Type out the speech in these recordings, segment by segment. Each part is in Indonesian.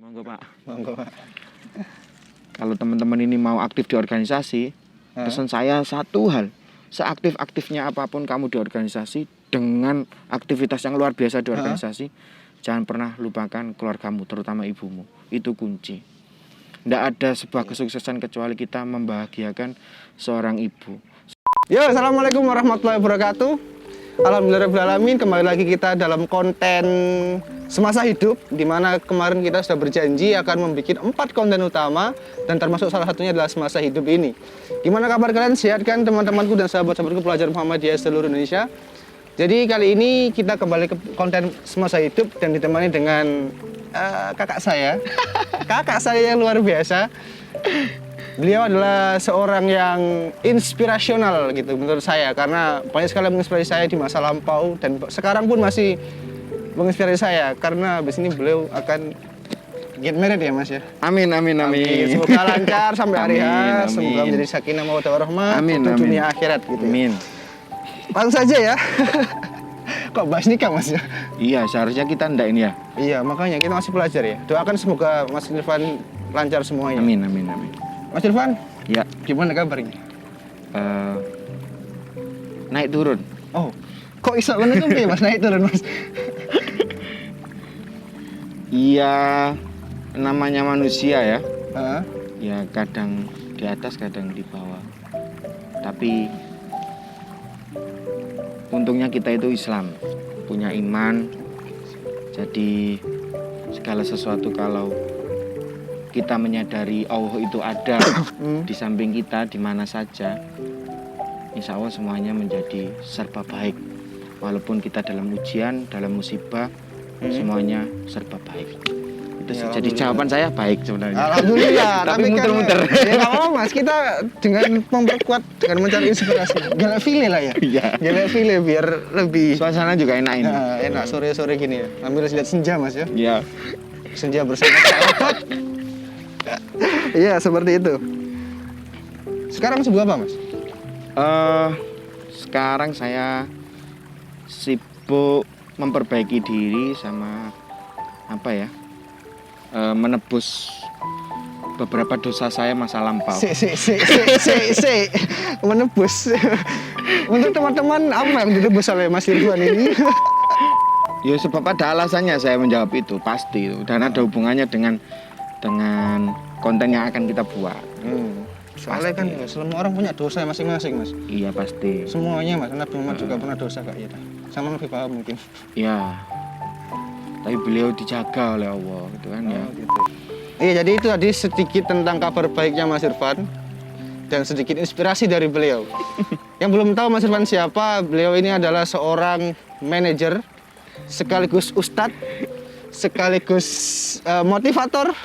Monggo Pak. Monggo Pak. Kalau teman-teman ini mau aktif di organisasi, pesan saya satu hal, seaktif-aktifnya apapun kamu di organisasi, dengan aktivitas yang luar biasa di organisasi, jangan pernah lupakan keluargamu, terutama ibumu. Itu kunci. Tidak ada sebuah kesuksesan kecuali kita membahagiakan seorang ibu. Yo, assalamualaikum warahmatullahi wabarakatuh. Alhamdulillahirrahmanirrahim. Kembali lagi kita dalam konten semasa hidup, di mana kemarin kita sudah berjanji akan membuat 4 konten utama, dan termasuk salah satunya adalah semasa hidup ini. Gimana kabar kalian? Sehat kan teman-temanku dan sahabat-sahabatku pelajar Muhammadiyah seluruh Indonesia? Jadi kali ini kita kembali ke konten semasa hidup dan ditemani dengan kakak saya. Kakak saya yang luar biasa. Beliau adalah seorang yang inspirasional gitu menurut saya, karena banyak sekali menginspirasi saya di masa lampau dan sekarang pun masih menginspirasi saya, karena habis ini beliau akan get married ya Mas ya. Amin, amin, amin. Semoga lancar sampai hari H, Amin. semoga menjadi sakinah mawaddah warahmah untuk Amin. dunia akhirat gitu. Amin. Langsung saja ya. Kok bahas nikah Mas ya? Iya, seharusnya kita ndak ini ya. Iya, makanya kita masih belajar ya. Doakan semoga Mas Irfan lancar semuanya. Amin, amin, amin. Mas Irfan, Ya, gimana kabarnya? naik turun. Oh, kok iso ngono tuh piye Mas naik turun Mas? Iya, namanya manusia ya. Heeh. Ya kadang di atas, kadang di bawah. Tapi untungnya kita itu Islam, punya iman. Jadi segala sesuatu kalau kita menyadari Allah itu ada di samping kita di mana saja, insya Allah semuanya menjadi serba baik. Walaupun kita dalam ujian, dalam musibah, semuanya serba baik. Itu Ya, jadi jawaban saya baik sebenarnya. Alhamdulillah. Tapi kan, muter-muter. Ya nggak apa-apa Mas, kita dengan memperkuat, dengan mencari inspirasi. Gala file lah ya. Iya. Gala file biar lebih Suasana juga enak ini. enak sore-sore gini ya. Ambil lihat senja Mas ya. Iya. Senja bersama sahabat. Iya, seperti itu. Sekarang sibuk apa Mas? Sekarang saya sibuk memperbaiki diri sama apa ya? Menebus beberapa dosa saya masa lampau. Si. Menebus. Untuk teman-teman, apa yang ditebus oleh Mas Irfan ini? Ya sebab ada alasannya saya menjawab itu pasti itu, dan ada hubungannya dengan konten yang akan kita buat. Soalnya kan ya, semua orang punya dosa masing-masing Mas. Iya pasti. Semuanya Mas, Nabi Muhammad juga pernah dosa kak ya. Sama lebih paham mungkin. Iya. Tapi beliau dijaga oleh Allah gitu kan ya. Gitu. Iya, jadi itu tadi sedikit tentang kabar baiknya Mas Irfan dan sedikit inspirasi dari beliau. Yang belum tahu Mas Irfan siapa, beliau ini adalah seorang manajer sekaligus ustadz, sekaligus motivator,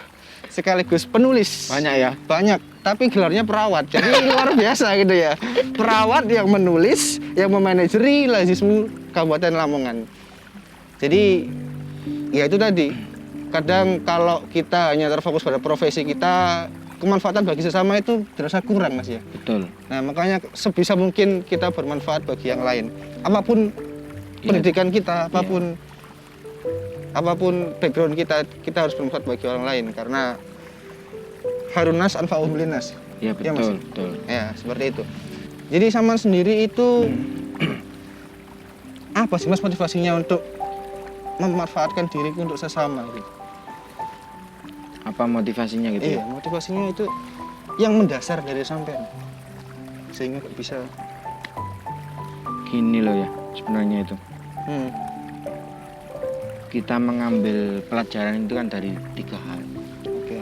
sekaligus penulis. Banyak ya. Banyak, tapi gelarnya perawat. Jadi luar biasa gitu ya. Perawat yang menulis, yang memanajeri Lazismu Kabupaten Lamongan. Jadi ya itu tadi. Kadang kalau kita hanya terfokus pada profesi kita, kemanfaatan bagi sesama itu terasa kurang Mas ya. Betul. Nah, makanya sebisa mungkin kita bermanfaat bagi yang lain. Apapun pendidikan kita, apapun background kita harus bermanfaat bagi orang lain, karena harunas anfa'uhum linnas. Iya betul, betul. Ya, seperti itu. Jadi sama sendiri itu apa sih Mas motivasinya untuk memanfaatkan diriku untuk sesama gitu? Apa motivasinya gitu? Iya, motivasinya itu yang mendasar dari sampean. Sehingga kok bisa Gini loh ya, sebenarnya itu. hmm. Kita mengambil pelajaran itu kan dari 3 hal. Oke.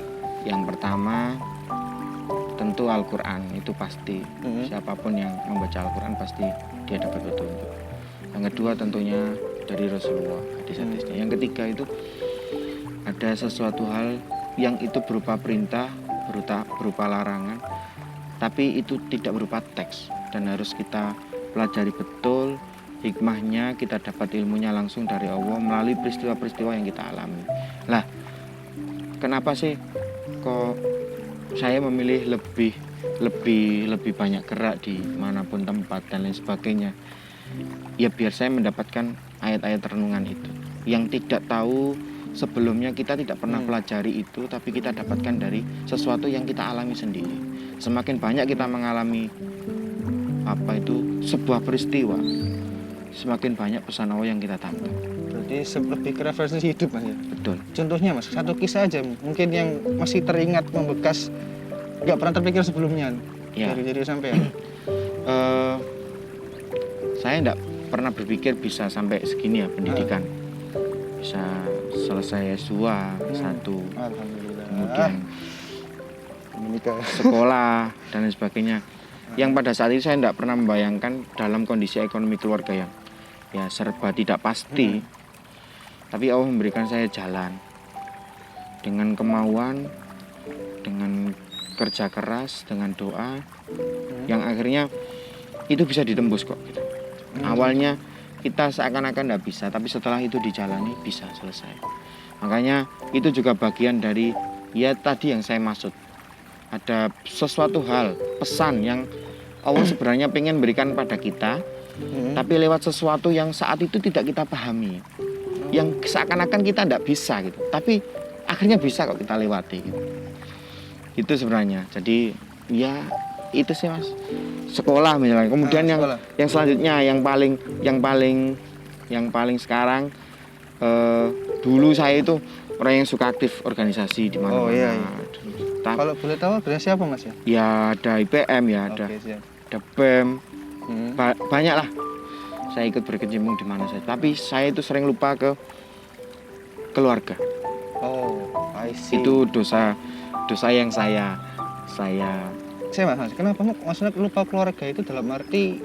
Yang pertama tentu Al-Quran, itu pasti. Siapapun yang membaca Al-Quran pasti dia dapat petunjuk. Yang kedua tentunya dari Rasulullah, hadis-hadisnya. Yang ketiga itu ada sesuatu hal yang itu berupa perintah, berupa larangan, tapi itu tidak berupa teks, dan harus kita pelajari betul hikmahnya, kita dapat ilmunya langsung dari Allah melalui peristiwa-peristiwa yang kita alami. Lah, kenapa sih kok saya memilih lebih banyak gerak di manapun tempat dan lain sebagainya? Ya biar saya mendapatkan ayat-ayat renungan itu. Yang tidak tahu sebelumnya kita tidak pernah pelajari itu, tapi kita dapatkan dari sesuatu yang kita alami sendiri. Semakin banyak kita mengalami sebuah peristiwa, semakin banyak pesan Allah yang kita tangkap. Berarti lebih ke referensi hidup Mas ya? Betul. Contohnya Mas, satu kisah aja mungkin yang masih teringat, membekas, nggak pernah terpikir sebelumnya Ya. dari sampai ya? Saya tidak pernah berpikir bisa sampai segini ya pendidikan. Bisa selesai S2 satu, Alhamdulillah. kemudian Menikah. sekolah dan lain sebagainya. Yang pada saat itu saya tidak pernah membayangkan dalam kondisi ekonomi keluarga yang ya serba tidak pasti. Tapi Allah memberikan saya jalan dengan kemauan, dengan kerja keras, dengan doa, yang akhirnya itu bisa ditembus kok. Gitu. Awalnya kita seakan-akan tidak bisa, tapi setelah itu dijalani bisa selesai. Makanya itu juga bagian dari ya tadi yang saya maksud. Ada sesuatu hal, pesan yang Allah sebenarnya pengen berikan pada kita, tapi lewat sesuatu yang saat itu tidak kita pahami, yang seakan-akan kita tidak bisa gitu, tapi akhirnya bisa kok kita lewati gitu. Itu sebenarnya. Jadi ya itu sih Mas. Sekolah misalnya. Kemudian yang selanjutnya yang paling sekarang dulu saya itu orang yang suka aktif organisasi di mana-mana. Oh iya. Kalau boleh tahu organisasi apa Mas ya? Ya ada IPM ya, ada BEM. Banyak lah. Saya ikut berkecimpung di mana saja. Tapi saya itu sering lupa ke keluarga. Oh, I see. Itu dosa yang saya Mas, kenapa maksudnya lupa keluarga itu dalam arti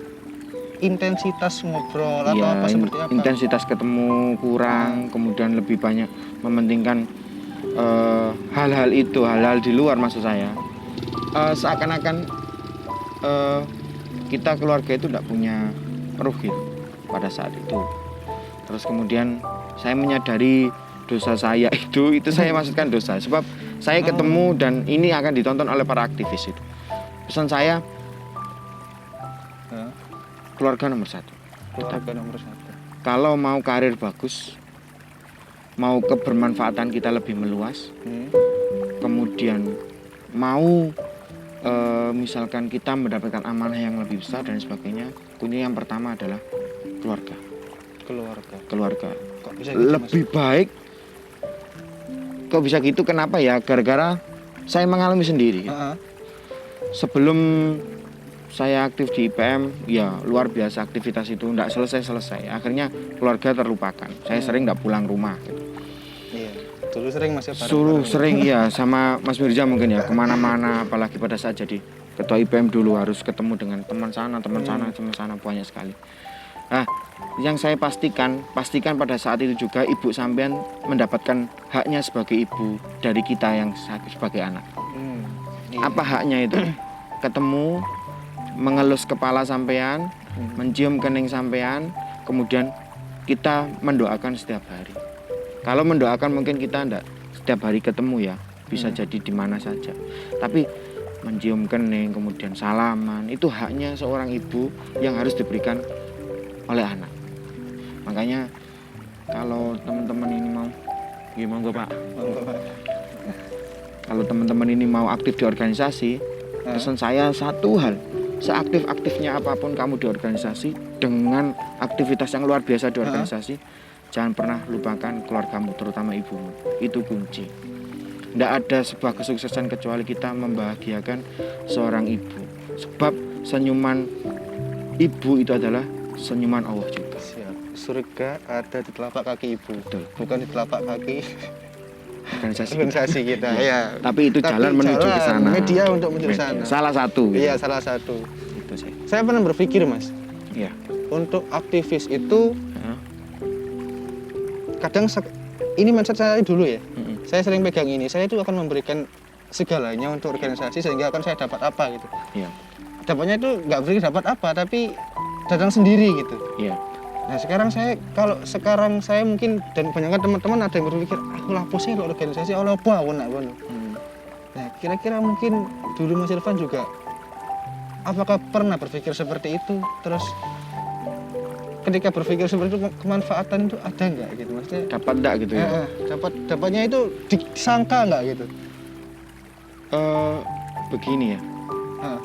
intensitas ngobrol atau ya, apa seperti apa? intensitas ketemu kurang, kemudian lebih banyak mementingkan hal-hal di luar maksud saya. Seakan-akan kita keluarga itu tidak punya ruh gitu pada saat itu. Terus kemudian saya menyadari dosa saya itu saya maksudkan dosa sebab saya ketemu dan ini akan ditonton oleh para aktivis itu. Pesan saya keluarga nomor satu. Keluarga nomor satu. Kalau mau karir bagus, mau kebermanfaatan kita lebih meluas, kemudian mau misalkan kita mendapatkan amanah yang lebih besar dan sebagainya, kunci yang pertama adalah keluarga. Keluarga. Kok bisa gitu, lebih Mas? baik. Kok bisa gitu? Kenapa ya? Gara-gara saya mengalami sendiri. Sebelum saya aktif di IPM, ya luar biasa aktivitas itu, tidak selesai. Akhirnya keluarga terlupakan. Saya sering tidak pulang rumah. Gitu. Iya. Dulu sering Mas ya Sering ya sama Mas Mirza mungkin ya kemana-mana, apalagi pada saat jadi ketua IPM dulu harus ketemu dengan teman sana, teman sana banyak sekali. Nah, yang saya pastikan pada saat itu juga ibu sampean mendapatkan haknya sebagai ibu dari kita yang sebagai anak. Apa haknya itu? Ketemu, mengelus kepala sampean, mencium kening sampean, kemudian kita mendoakan setiap hari. Kalau mendoakan mungkin kita enggak setiap hari ketemu ya, bisa jadi di mana saja. Tapi mencium kening, kemudian salaman, itu haknya seorang ibu yang harus diberikan oleh anak. Makanya kalau teman-teman ini mau, gimana Pak? Kalau teman-teman ini mau aktif di organisasi, pesan saya satu hal, seaktif-aktifnya apapun kamu di organisasi, dengan aktivitas yang luar biasa di organisasi, jangan pernah lupakan keluargamu, terutama ibumu. Itu kunci. Tidak ada sebuah kesuksesan kecuali kita membahagiakan seorang ibu. Sebab senyuman ibu itu adalah senyuman Allah juga. Siap. Surga ada di telapak kaki ibu. Betul. Bukan di telapak kaki organisasi kita. Ya. Tapi itu jalan menuju ke sana. Media untuk menuju ke sana. Salah satu. Gitu. Iya, salah satu. Itu sih. Saya pernah berpikir Mas. Iya. Untuk aktivis itu kadang ini mindset saya dulu ya. Saya sering pegang ini. Saya itu akan memberikan segalanya untuk organisasi sehingga akan saya dapat apa gitu. Iya. Dapatnya itu nggak beri dapat apa, tapi datang sendiri gitu. Iya. Nah kalau sekarang saya mungkin dan banyak teman-teman ada yang berpikir, aku lapo sih kalau organisasi, Allah apa aku nak ngono. Nah kira-kira mungkin dulu Mas Irfan juga apakah pernah berpikir seperti itu? Terus ketika berpikir seperti itu kemanfaatan itu ada nggak gitu maksudnya? Dapat enggak gitu ya? Dapatnya itu disangka nggak gitu? Begini ya. Ah,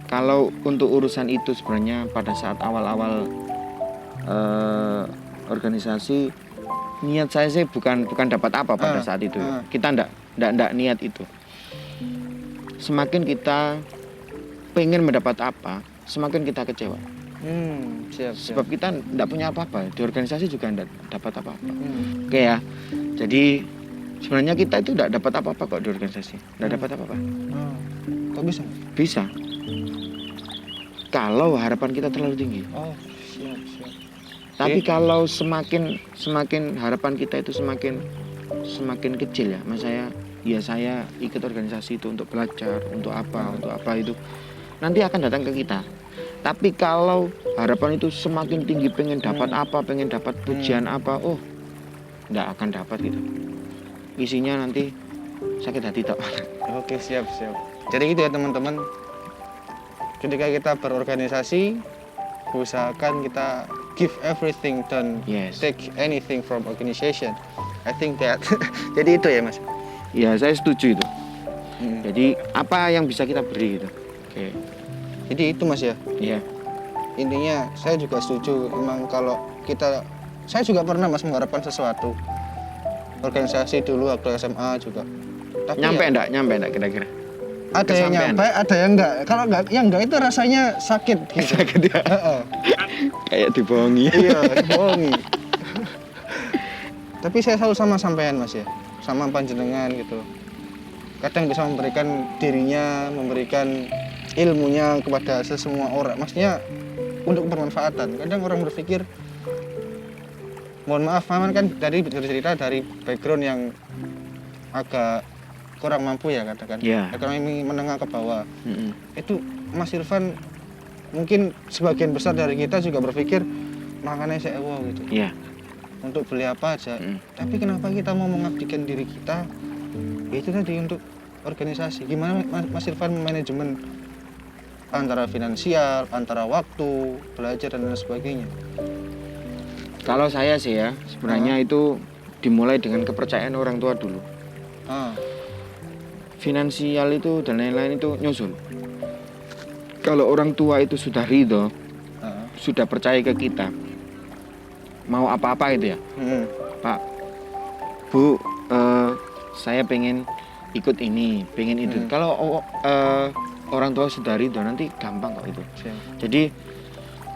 Kalau untuk urusan itu sebenarnya pada saat awal-awal organisasi, niat saya sih bukan dapat apa pada saat itu. Kita ndak niat itu. Semakin kita pengen mendapat apa, semakin kita kecewa. siap. Sebab kita ndak punya apa-apa. Di organisasi juga ndak dapat apa-apa. Oke ya. Jadi sebenarnya kita itu ndak dapat apa-apa kok di organisasi. Ndak dapat apa-apa. Kok bisa? Bisa. Kalau harapan kita terlalu tinggi. Oh, siap. Tapi kalau semakin harapan kita itu semakin kecil ya, mas saya ikut organisasi itu untuk belajar, untuk apa itu nanti akan datang ke kita. Tapi kalau harapan itu semakin tinggi, pengen dapat apa, pengen dapat pujian apa, nggak akan dapat gitu. Isinya nanti sakit hati tok. Oke, siap. Jadi gitu ya teman-teman. Ketika kita berorganisasi, usahakan kita give everything, don't take anything from organization. I think that. Jadi itu ya mas. Ya saya setuju itu. Jadi apa yang bisa kita beri gitu. Oke. Jadi itu mas ya. Iya. Intinya saya juga setuju. Memang kalau saya juga pernah mas mengharapkan sesuatu. Organisasi dulu waktu SMA juga. Tapi nyampe enggak kira-kira? Ada yang nyampe, ada yang enggak. Kalau yang enggak itu rasanya sakit gitu. Sakit ya. Kayak dibohongi. Iya, dibohongi. Tapi saya selalu sama sampean mas ya, sama panjenengan gitu. Kadang bisa memberikan dirinya, memberikan ilmunya kepada sesemua orang. Maksudnya untuk bermanfaatan. Kadang orang berpikir, mohon maaf, Maman kan dari cerita dari background yang agak kurang mampu ya katakan, ekonomi menengah ke bawah. Itu Mas Irfan mungkin sebagian besar dari kita juga berpikir makannya sewa gitu. Untuk beli apa aja. Tapi kenapa kita mau mengabdikan diri kita? Itu tadi untuk organisasi. Gimana Mas Irfan manajemen antara finansial, antara waktu, belajar dan lain sebagainya? Kalau saya sih ya, sebenarnya itu dimulai dengan kepercayaan orang tua dulu. Finansial itu dan lain-lain itu nyusul. Kalau orang tua itu sudah ridho, sudah percaya ke kita, mau apa-apa itu ya, Pak, Bu, saya pengen ikut ini, pengen itu. Kalau orang tua sudah ridho, nanti gampang kok itu. Jadi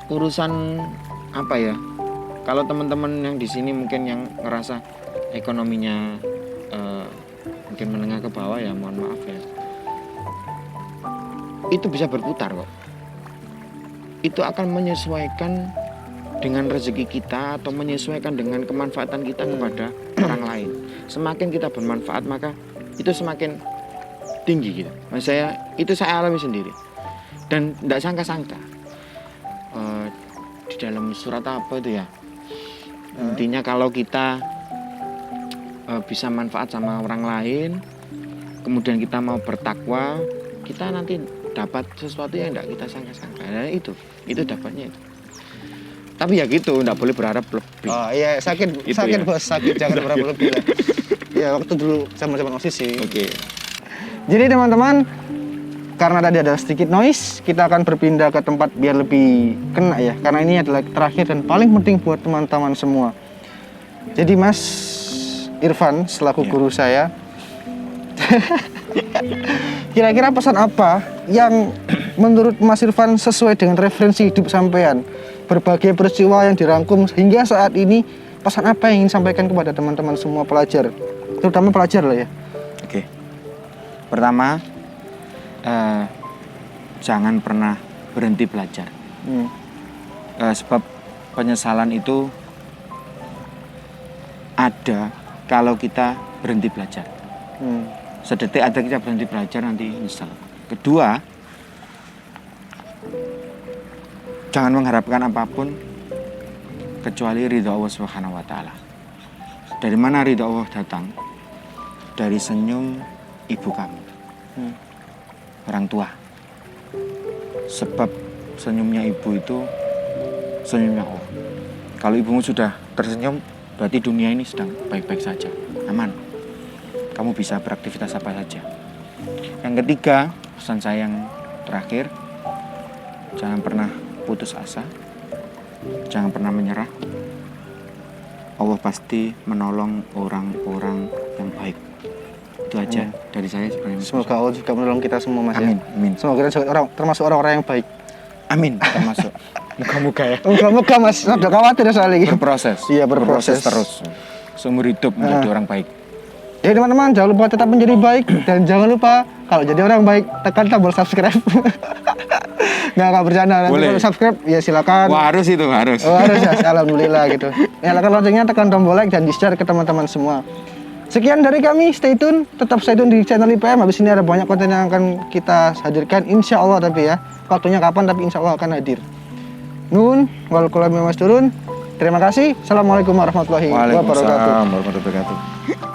urusan apa ya? Kalau teman-teman yang di sini mungkin yang ngerasa ekonominya mungkin menengah ke bawah ya, mohon maaf ya. Itu bisa berputar kok. Itu akan menyesuaikan dengan rezeki kita atau menyesuaikan dengan kemanfaatan kita kepada orang lain. Semakin kita bermanfaat maka itu semakin tinggi gitu. Itu saya alami sendiri. Dan tidak sangka-sangka. Di dalam surat apa itu ya? Intinya kalau kita bisa manfaat sama orang lain, kemudian kita mau bertakwa, kita nanti dapat sesuatu yang tidak kita sangka-sangka. Nah, itu dapatnya itu. Tapi ya gitu, tidak boleh berharap lebih. Oh iya, sakit ya. Bos, sakit, jangan berharap lebih lah. Ya waktu dulu zaman-zaman OSIS sih. Oke. Jadi teman-teman, karena tadi ada sedikit noise, kita akan berpindah ke tempat biar lebih kena ya. Karena ini adalah terakhir dan paling penting buat teman-teman semua. Jadi Mas Irfan selaku guru saya, kira-kira pesan apa yang menurut Mas Irfan sesuai dengan referensi hidup sampean? Berbagai peristiwa yang dirangkum hingga saat ini, pesan apa yang ingin sampaikan kepada teman-teman semua pelajar, terutama pelajar lah ya? Oke. Pertama, jangan pernah berhenti belajar. Sebab penyesalan itu ada kalau kita berhenti belajar. Sedetik ada kita berhenti belajar nanti nyesal. Kedua, jangan mengharapkan apapun kecuali ridho Allah Subhanahu wa taala. Dari mana ridho Allah datang? Dari senyum ibu kamu. Orang tua. Sebab senyumnya ibu itu senyumnya Allah. Kalau ibumu sudah tersenyum, berarti dunia ini sedang baik-baik saja, aman. Kamu bisa beraktivitas apa saja. Yang ketiga, pesan saya yang terakhir, jangan pernah putus asa, jangan pernah menyerah. Allah pasti menolong orang-orang yang baik. Itu aja dari saya sebenarnya. Semoga Allah juga menolong kita semua, Mas. Amin, Ya. amin. Semoga kita juga termasuk orang-orang yang baik. Amin, termasuk. Moga-moga ya. Moga-moga, Mas. Udah khawatir soalnya. Berproses. Iya, berproses. terus. Seumur hidup menjadi orang baik. Ya teman-teman, jangan lupa tetap menjadi baik dan jangan lupa kalau jadi orang baik tekan tombol subscribe. Nggak bercanda. Nanti Boleh. kalau subscribe ya silakan. Wah, harus itu, harus. Oh, harus ya, alhamdulillah gitu. Nyalakan loncengnya, tekan tombol like dan di-share ke teman-teman semua. Sekian dari kami, stay tune, tetap stay tune di channel IPM. Habis ini ada banyak konten yang akan kita hadirkan, insya Allah tapi ya. Waktunya kapan tapi insya Allah akan hadir. Nun, wal kulami mas turun. Terima kasih. Assalamualaikum warahmatullahi wabarakatuh. Waalaikumsalam warahmatullahi wabarakatuh.